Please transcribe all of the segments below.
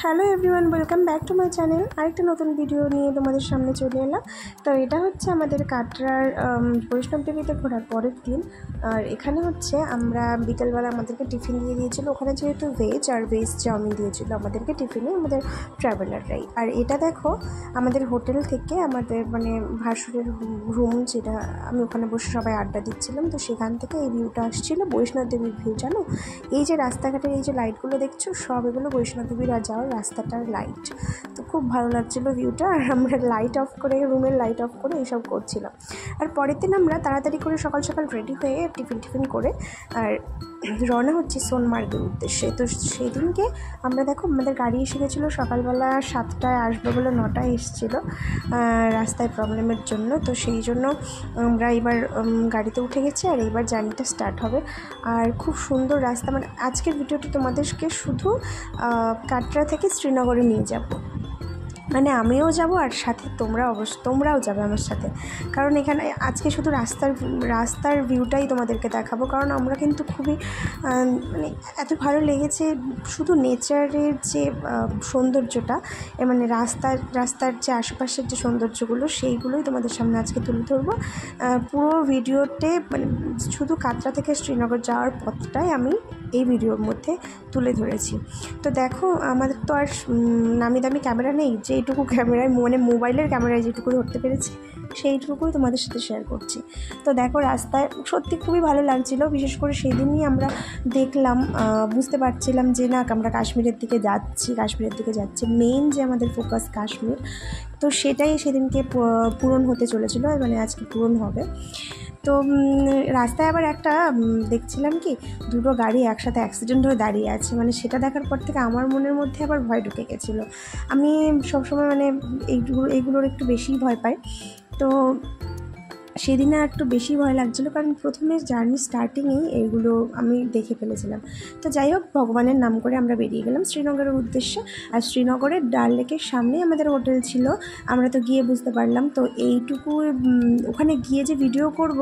Hello everyone, welcome back to my channel. আরেকটা নতুন video নিয়ে তোমাদের সামনে চলে এলাম। তো এটা হচ্ছে আমাদের কাটরার বৈষ্ণব দেবীতে ঘোরার পরের দিন। আর এখানে হচ্ছে আমরা বিকেলবেলা আমাদেরকে টিফিন দিয়ে দিয়েছিলো। ওখানে যেহেতু ভেজ আর ভেজ চাউমিন দিয়েছিলো আমাদেরকে টিফিনে, আমাদের ট্রাভেলাররাই। আর এটা দেখো আমাদের হোটেল থেকে আমাদের মানে ভাসুরের রুম, যেটা আমি ওখানে বসে সবাই আড্ডা দিচ্ছিলাম। তো সেখান থেকে এই ভিউটা আসছিলো, বৈষ্ণব দেবীর ভিউ। জানো, এই যে রাস্তাঘাটের এই যে লাইটগুলো দেখছো, সব এগুলো বৈষ্ণব দেবীর যাওয়ার রাস্তাটার লাইট। তো খুব ভালো লাগছিলো ভিউটা। আর আমরা লাইট অফ করে, রুমের লাইট অফ করে এইসব করছিলাম। আর পরের দিন আমরা তাড়াতাড়ি করে সকাল সকাল রেডি হয়ে টিফিন করে আর রওনা হচ্ছে সোনমার্গের উদ্দেশ্যে। তো সেদিনকে আমরা দেখো আমাদের গাড়ি এসে গেছিলো সকালবেলা 7টায়, আসবে বলে 9টায় এসেছিলো রাস্তায় প্রবলেমের জন্য। তো সেই জন্য আমরা এবার গাড়িতে উঠে গেছি আর এইবার জার্নিটা স্টার্ট হবে। আর খুব সুন্দর রাস্তা, মানে আজকের ভিডিওটি তোমাদেরকে শুধু কাটরা থেকে শ্রীনগরে নিয়ে যাব, মানে আমিও যাব আর সাথে তোমরাও যাবে আমার সাথে। কারণ এখানে আজকে শুধু রাস্তার ভিউটাই তোমাদেরকে দেখাবো। কারণ আমরা কিন্তু খুবই মানে এত ভালো লেগেছে শুধু নেচারের যে সৌন্দর্যটা, মানে রাস্তার যে আশেপাশের যে সৌন্দর্যগুলো, সেইগুলোই তোমাদের সামনে আজকে তুলে ধরবো। পুরো ভিডিওতে মানে শুধু কাটরা থেকে শ্রীনগর যাওয়ার পথটাই আমি এই ভিডিওর মধ্যে তুলে ধরেছি। তো দেখো আমাদের তো আর নামি দামি ক্যামেরা নেই, যেইটুকু ক্যামেরায় মানে মোবাইলের ক্যামেরায় যেটুকু ধরতে পেরেছি সেইটুকুই তোমাদের সাথে শেয়ার করছি। তো দেখো রাস্তায় সত্যি খুবই ভালো লাগছিলো। বিশেষ করে সেই দিনই আমরা দেখলাম, বুঝতে পারছিলাম যে না আমরা কাশ্মীরের দিকে যাচ্ছি। মেইন যে আমাদের ফোকাস কাশ্মীর, তো সেটাই সেদিনকে পূরণ হতে চলেছিল, মানে আজকে পূরণ হবে। তো রাস্তায় আবার একটা দেখছিলাম কি, দুটো গাড়ি একসাথে অ্যাক্সিডেন্ট হয়ে দাঁড়িয়ে আছে। মানে সেটা দেখার পর থেকে আমার মনের মধ্যে আবার ভয় ঢুকে গেছিলো। আমি সবসময় মানে এইগুলোর একটু বেশিই ভয় পাই। তো সেদিনে একটু বেশি ভয় লাগছিলো, কারণ প্রথমে জার্নি স্টার্টিংয়েই এইগুলো আমি দেখে ফেলেছিলাম। তো যাই হোক, ভগবানের নাম করে আমরা বেরিয়ে গেলাম শ্রীনগরের উদ্দেশ্যে। আর শ্রীনগরের ডাল লেকের সামনেই আমাদের হোটেল ছিল। আমরা তো গিয়ে বুঝতে পারলাম, তো এইটুকু ওখানে গিয়ে যে ভিডিও করব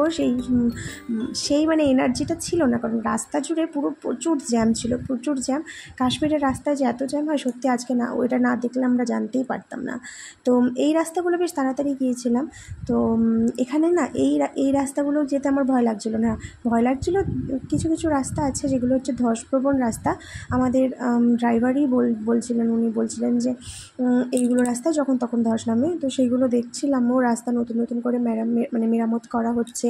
সেই মানে এনার্জিটা ছিল না। কারণ রাস্তা জুড়ে প্রচুর জ্যাম ছিল, প্রচুর জ্যাম। কাশ্মীরের রাস্তায় যে এত জ্যাম হয় সত্যি আজকে না, ওইটা না দেখলে আমরা জানতেই পারতাম না। তো এই রাস্তাগুলো বেশ তাড়াতাড়ি গিয়েছিলাম। তো এখানে না এই রাস্তাগুলো যেতে আমার ভয় লাগছিলো না। ভয় লাগছিলো কিছু রাস্তা আছে যেগুলো হচ্ছে ধসপ্রবণ রাস্তা। আমাদের ড্রাইভারই উনি বলছিলেন যে এইগুলো রাস্তায় যখন তখন ধস নামে। তো সেইগুলো দেখছিলাম, ও রাস্তা নতুন করে মেরামত করা হচ্ছে,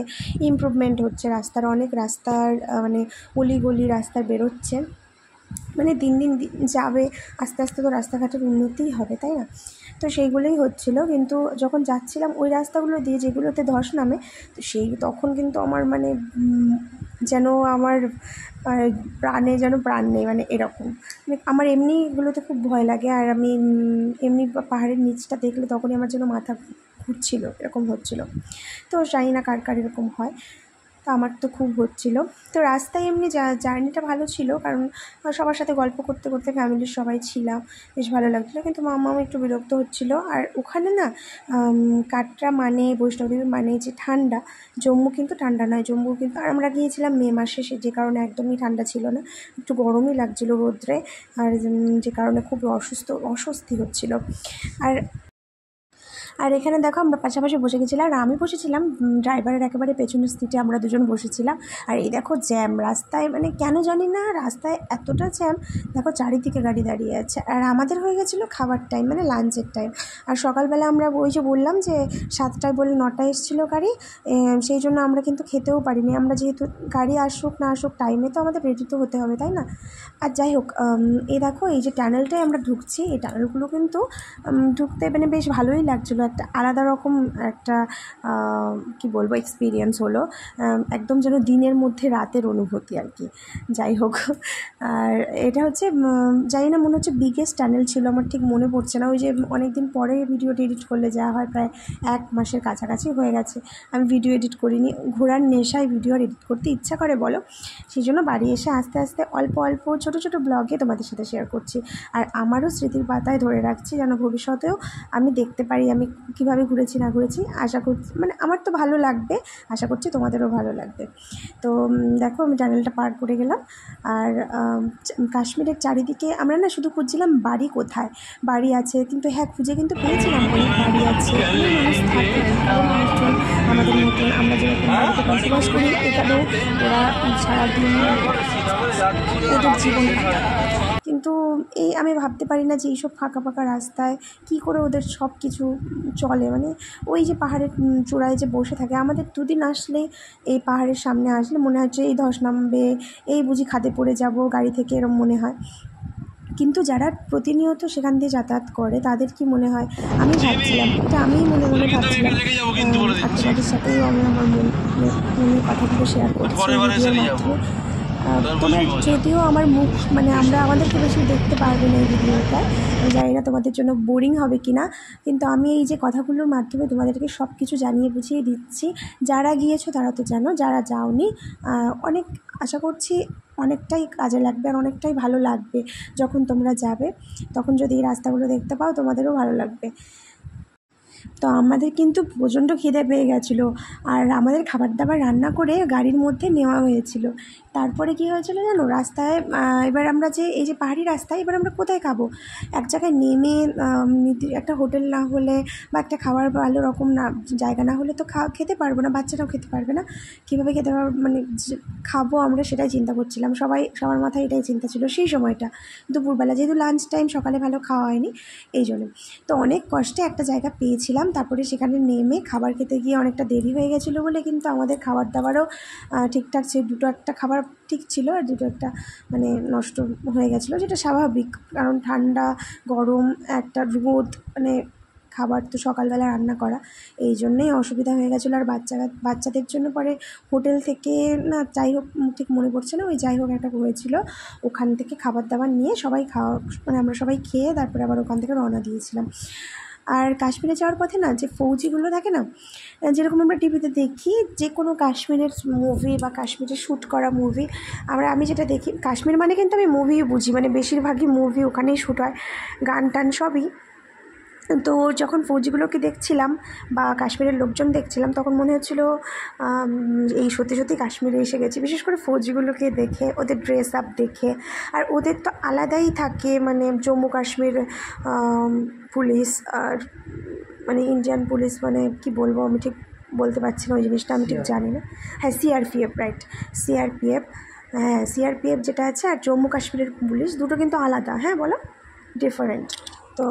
ইমপ্রুভমেন্ট হচ্ছে রাস্তার, অনেক রাস্তার মানে অলিগলি রাস্তা বেরোচ্ছে। মানে দিন যাবে আস্তে আস্তে, তো রাস্তাঘাটের উন্নতিই হবে, তাই না? তো সেইগুলোই হচ্ছিলো। কিন্তু যখন যাচ্ছিলাম ওই রাস্তাগুলো দিয়ে যেগুলোতে ধস নামে, তো তখন কিন্তু আমার মানে যেন আমার প্রাণে যেন প্রাণ নেই, মানে এরকম। মানে আমার এমনি এগুলোতে খুব ভয় লাগে। আর আমি এমনি পাহাড়ের নিচটা দেখলে তখনই আমার যেন মাথা ঘুরছিলো, এরকম হচ্ছিলো। তো জানি না কার এরকম হয়, তো আমার তো খুব হচ্ছিলো। তো রাস্তায় এমনি জার্নিটা ভালো ছিল, কারণ সবার সাথে গল্প করতে করতে ফ্যামিলির সবাই ছিলাম, বেশ ভালো লাগছিলো। কিন্তু মামাও একটু বিরক্ত হচ্ছিলো। আর ওখানে না কাটরা মানে বৈষ্ণবদেবী মানে যে ঠান্ডা, জম্মু কিন্তু ঠান্ডা নয়। জম্মু কিন্তু, আর আমরা গিয়েছিলাম মে মাসে, যে কারণে একদমই ঠান্ডা ছিল না, একটু গরমই লাগছিলো রোদ্রে। আর যে কারণে খুব অস্বস্তি হচ্ছিলো। আর এখানে দেখো আমরা পাশাপাশি বসে গেছিলাম, আর আমি বসেছিলাম ড্রাইভারের একেবারে পেছনের সিটে, আমরা দুজন বসেছিলাম। আর এই দেখো জ্যাম রাস্তায়, মানে কেন জানি না রাস্তায় এতটা জ্যাম। দেখো চারিদিকে গাড়ি দাঁড়িয়ে আছে। আর আমাদের হয়ে গেছিলো খাবার টাইম, মানে লাঞ্চের টাইম। আর সকালবেলা আমরা ওই যে বললাম যে 7টায় বলে 9টায় এসেছিলো গাড়ি, সেই জন্য আমরা কিন্তু খেতেও পারিনি। আমরা যেহেতু গাড়ি আসুক না আসুক টাইমে তো আমাদের রেডি তো হতে হবে, তাই না? আর যাই হোক, এই দেখো এই যে টানেলটায় আমরা ঢুকছি, এই টানেলগুলো কিন্তু ঢুকতে মানে বেশ ভালোই লাগছিলো। একটা আলাদা রকম একটা কি বলবো এক্সপিরিয়েন্স হলো, একদম যেন দিনের মধ্যে রাতের অনুভূতি আর কি। যাই হোক, আর এটা হচ্ছে জানি না, মনে হচ্ছে বিগেস্ট টানেল ছিল, আমার ঠিক মনে পড়ছে না। ওই যে অনেক দিন পরে ভিডিওটি এডিট করলে যা হয়, প্রায় 1 মাসের কাছাকাছি হয়ে গেছে আমি ভিডিও এডিট করিনি। ঘোরার নেশায় ভিডিও আর এডিট করতে ইচ্ছা করে বলো, সেই জন্য বাড়ি এসে আস্তে আস্তে অল্প ছোটো ব্লগে তোমাদের সাথে শেয়ার করছি। আর আমারও স্মৃতির পাতায় ধরে রাখছি, যেন ভবিষ্যতেও আমি দেখতে পারি আমি কীভাবে ঘুরেছি না ঘুরেছি আশা করছি, মানে আমার তো ভালো লাগবে, আশা করছি তোমাদেরও ভালো লাগবে। তো দেখো আমি টানেলটা পার করে গেলাম। আর কাশ্মীরের চারিদিকে আমরা না শুধু খুঁজছিলাম বাড়ি কোথায় বাড়ি আছে, কিন্তু হ্যাঁ খুঁজে কিন্তু পেয়েছিলাম অনেক বাড়ি আছে, অনেক মানুষ থাকে, এখানেও মানুষজন আমাদের মতন, আমরা যেরকম বাড়িতে বসবাস করি এখানেও ওরা সারাদিন ওদের জীবন কাটায়। কিন্তু এই আমি ভাবতে পারি না যে এইসব ফাঁকা ফাঁকা রাস্তায় কী করে ওদের সব কিছু চলে, মানে ওই যে পাহাড়ের চূড়ায় যে বসে থাকে, আমাদের দুদিন আসলে এই পাহাড়ের সামনে আসলে মনে হচ্ছে এই ধস নামবে, এই বুঝি খাদে পড়ে যাব গাড়ি থেকে, এরকম মনে হয়। কিন্তু যারা প্রতিনিয়ত সেখান দিয়ে যাতায়াত করে তাদের কি মনে হয়, আমি ভাবছিলাম এটা, আমি মনে মনে ভাবছিলাম, আপনাদের সাথেই আমি আমার মনের কথাগুলো শেয়ার করছি ভিডিওর মাধ্যমে। তোমরা যদিও আমার মুখ মানে আমাদেরকে বেশি দেখতে পারবে না এই ভিডিওটায়, আমি জানি না তোমাদের জন্য বোরিং হবে কি না, কিন্তু আমি এই যে কথাগুলোর মাধ্যমে তোমাদেরকে সব কিছু জানিয়ে বুঝিয়ে দিচ্ছি। যারা গিয়েছো তারা তো জানো, যারা যাওনি অনেক আশা করছি অনেকটাই কাজে লাগবে আর অনেকটাই ভালো লাগবে। যখন তোমরা যাবে তখন যদি এই রাস্তাগুলো দেখতে পাও তোমাদেরও ভালো লাগবে। তো আমাদের কিন্তু প্রচণ্ড খিদে পেয়ে গেছিলো, আর আমাদের খাবার দাবার রান্না করে গাড়ির মধ্যে নেওয়া হয়েছিল। তারপরে কী হয়েছিল জানো, রাস্তায় এবার আমরা যে এই যে পাহাড়ি রাস্তায় এবার আমরা কোথায় খাবো, এক জায়গায় নেমে একটা হোটেল না হলে বা একটা খাবার ভালো রকম না জায়গা না হলে তো খেতে পারবো না, বাচ্চারাও খেতে পারবে না, কীভাবে খেতে পারবো, মানে খাবো আমরা সেটাই চিন্তা করছিলাম, সবার মাথায় এটাই চিন্তা ছিল সেই সময়টা, দুপুরবেলা যেহেতু লাঞ্চ টাইম, সকালে ভালো খাওয়া হয়নি এই জন্য। তো অনেক কষ্টে একটা জায়গা পেয়েছিলাম, তারপরে সেখানে নেমে খাবার খেতে গিয়ে অনেকটা দেরি হয়ে গেছিলো বলে কিন্তু আমাদের খাবার দাবারও ঠিকঠাক ছিল, দুটো একটা খাবার ঠিক ছিল আর দুটো একটা মানে নষ্ট হয়ে গেছিলো, যেটা স্বাভাবিক, কারণ ঠান্ডা গরম একটা রোদ, মানে খাবার তো সকালবেলা রান্না করা, এই জন্যেই অসুবিধা হয়ে গেছিলো। আর বাচ্চাদের জন্য পরে হোটেল থেকে না, যাই হোক ঠিক মনে পড়ছে না, ওই যাই হোক একটা হয়েছিল, ওখান থেকে খাবার দাবার নিয়ে সবাই মানে আমরা সবাই খেয়ে তারপরে আবার ওখান থেকে রওনা দিয়েছিলাম। আর কাশ্মীরে যাওয়ার পথে না যে ফৌজিগুলো থাকে না, যেরকম আমরা টিভিতে দেখি যে কোনো কাশ্মীরের মুভি বা কাশ্মীরে শ্যুট করা মুভি, আমি যেটা দেখি, কাশ্মীর মানে কিন্তু আমি মুভি বুঝি, মানে বেশিরভাগই মুভি ওখানেই শ্যুট হয়, গান টান সবই। তো যখন ফৌজিগুলোকে দেখছিলাম বা কাশ্মীরের লোকজন দেখছিলাম তখন মনে হচ্ছিলো এই সত্যি সত্যি কাশ্মীরে এসে গেছি, বিশেষ করে ফৌজিগুলোকে দেখে, ওদের ড্রেস আপ দেখে। আর ওদের তো আলাদাই থাকে, মানে জম্মু কাশ্মীর পুলিশ আর মানে ইন্ডিয়ান পুলিশ, মানে কি বলবো আমি ঠিক বলতে পারছি না, ওই জিনিসটা আমি ঠিক জানি না। হ্যাঁ, সিআরপিএফ, রাইট, সিআরপিএফ, হ্যাঁ সিআরপিএফ যেটা আছে, আর জম্মু কাশ্মীরের পুলিশ দুটো কিন্তু আলাদা, হ্যাঁ বলো, ডিফারেন্ট। তো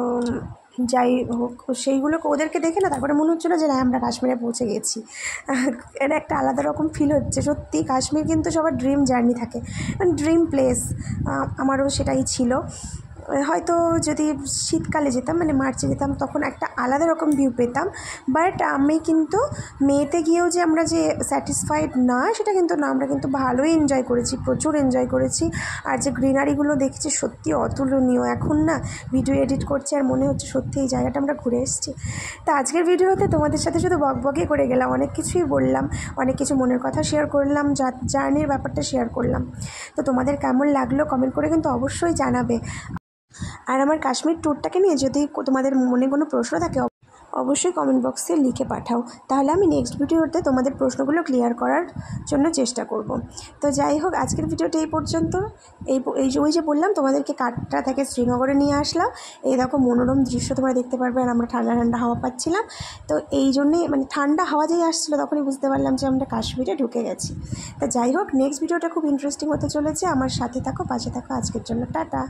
যাই হোক, সেইগুলোকে ওদেরকে দেখে না তারপরে মনে হচ্ছিলো যে না আমরা কাশ্মীরে পৌঁছে গেছি, এটা একটা আলাদা রকম ফিল হচ্ছে। সত্যি কাশ্মীর কিন্তু সবার ড্রিম জার্নি থাকে, মানে ড্রিম প্লেস, আমারও সেটাই ছিল। হয়তো যদি শীতকালে যেতাম, মানে মার্চে যেতাম, তখন একটা আলাদা রকম ভিউ পেতাম, বাট আমি কিন্তু মেতে গিয়েও যে আমরা যে স্যাটিসফাইড না সেটা কিন্তু না, আমরা কিন্তু ভালোই এনজয় করেছি, প্রচুর এনজয় করেছি। আর যে গ্রিনারিগুলো দেখেছি সত্যি অতুলনীয়, এখন না ভিডিও এডিট করছি আর মনে হচ্ছে সত্যি এই জায়গাটা আমরা ঘুরে এসেছি। তো আজকের ভিডিওতে তোমাদের সাথে শুধু বকবকই করে গেলাম, অনেক কিছুই বললাম, অনেক কিছু মনের কথা শেয়ার করলাম, জার্নির ব্যাপারটা শেয়ার করলাম। তো তোমাদের কেমন লাগলো কমেন্ট করে কিন্তু অবশ্যই জানাবে। আর আমার কাশ্মীর ট্যুরটাকে নিয়ে যদি তোমাদের মনে কোনো প্রশ্ন থাকে অবশ্যই কমেন্ট বক্সে লিখে পাঠাও, তাহলে আমি নেক্সট ভিডিওতে তোমাদের প্রশ্নগুলো ক্লিয়ার করার জন্য চেষ্টা করব। তো যাই হোক, আজকের ভিডিওটা এই পর্যন্ত। ওই যে বললাম তোমাদেরকে কাটরা থেকে শ্রীনগরে নিয়ে আসলাম, এই দেখো মনোরম দৃশ্য তোমরা দেখতে পারবে, আর আমরা ঠান্ডা ঠান্ডা হাওয়া পাচ্ছিলাম। তো এই জন্যেই মানে ঠান্ডা হাওয়া যেই আসছিলো তখনই বুঝতে পারলাম যে আমরা কাশ্মীরে ঢুকে গেছি। তো যাই হোক, নেক্সট ভিডিওটা খুব ইন্টারেস্টিং হতে চলেছে, আমার সাথে থাকো, পাশে থাকো। আজকের জন্য টাটা।